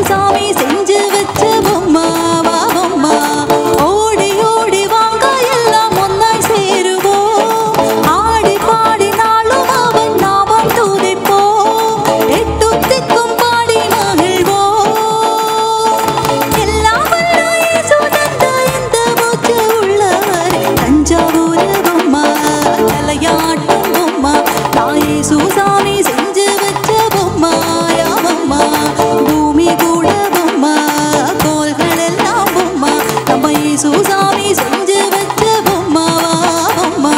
சாமி செஞ்சு வச்ச பொம்மாவா பொம்மா ஓடி ஓடி வாங்க எல்லாம் ஒன்னாய் சேருவோம் ஆடி பாடி நாளும் அவன் நாமம் துதிப்போம் எட்டு திக்கும் பாடி மகிழ்வோம் எல்லாம் வல்ல இயேசு தந்த இந்த மூச்சு உள்ளவரே தஞ்சாவூர் பொம்மா தலையாட்டும் பொம்மா நான் இயேசு சாமி செஞ்சு வச்ச பொம்மாயா பொம்மா பூமி கூட பொம்மா கோள்கள் எல்லாம் பொம்மா நம்ம இயேசு சாமி செஞ்சு வச்ச பொம்மாவா பொம்மா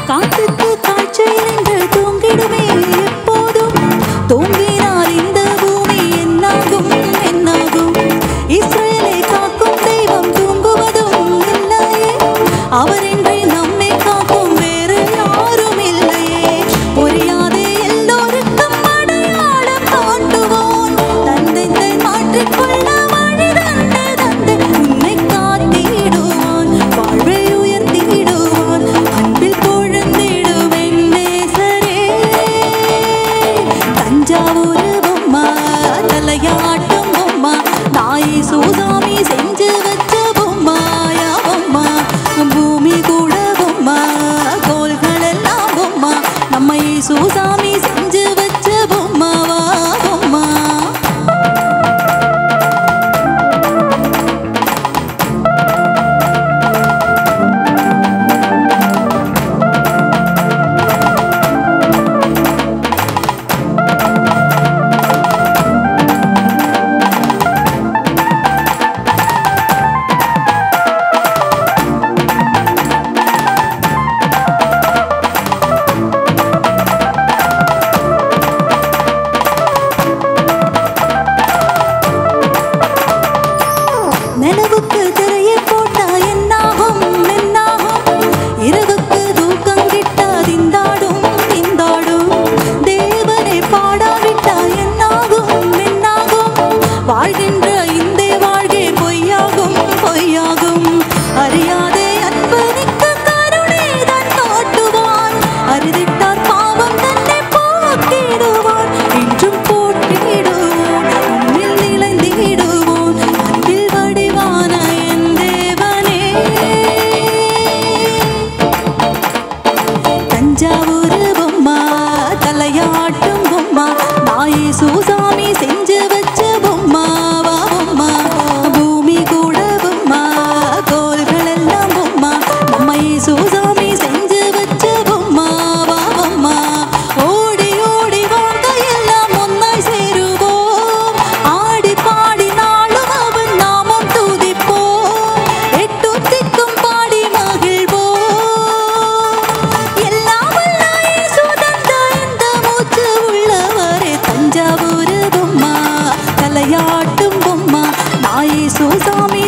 காத்துக்கு காய்ச்சல் என்று தூங்கிடுமே எப்போதும் தூங்கினால் இந்த பூமி என்னாகும் என்னாகும் இஸ்ரேலை காக்கும் தெய்வம் தூங்குவதும் இல்லையே அவரின்றி நம்மை காக்கும் வேறு யாரும் இல்லையே புரியாதே எல்லோருக்கும் அடையாளம் காட்டுவோம் தந்தை மாற்றிக்கொள்ள வழி தந்தை தந்தை உன்னை காத்திடுவான் வாழ்வை உயர்த்திடுவான் அன்பில் பொழுந்திடுவேன் நேசரே தஞ்சாவூர் பொம்மா தலையாட்டும் பொம்மா நான் இயேசு சாமி செஞ்சு வச்ச பொம்மாயா பொம்மா பூமி கூட பொம்மா கோள்கள் எல்லாம் பொம்மா நம்ம இயேசு சாமி செஞ்சு வச்ச பொம்மாவா பொம்மா நிலவுக்கு திரையை போட்டா என்னாகும் என்னாகும் இரவுக்கு தூக்கம் கிட்டா திண்டாடும் திண்டாடும் தேவனை பாடாவிட்டா என்னாகும் என்னாகும் வாழ்கின்ற இந்த வாழ்கை பொய்யாகும் பொய்யாகும் அறியாதே அன்பனுக்கு கருணை தான் காட்டுவான் அறிதிட்டார் பாவம் தன்னை போக்கிடுவான் என்றும் போற்றிடுவோம் உன்னில் நிலைந்திடுவோம் அன்பில் வடிவான என் தேவனே தஞ்சாவூர் பொம்மா தலையாட்டும் பொம்மா நான் இயேசு சாமி செஞ்சு வச்ச பொம்மாவா பொம்மா பூமி கூட பொம்மா கோள்கள் எல்லாம் பொம்மா நம்ம இயேசு சாமி செஞ்சு வச்ச பொம்மாவா பொம்மா ஓடி ஓடி வாங்க எல்லாம் ஒன்னாய் சேருவோம் ஆடி பாடி நாளும் அவன் நாமம் துதிப்போம் எட்டு திக்கும் பாடி மகிழ்வோம் எல்லாம் வல்ல இயேசு தந்த இந்த மூச்சு உள்ளவரே தஞ்சாவூர் பொம்மா தலையாட்டும் பொம்மா நான் இயேசு சாமி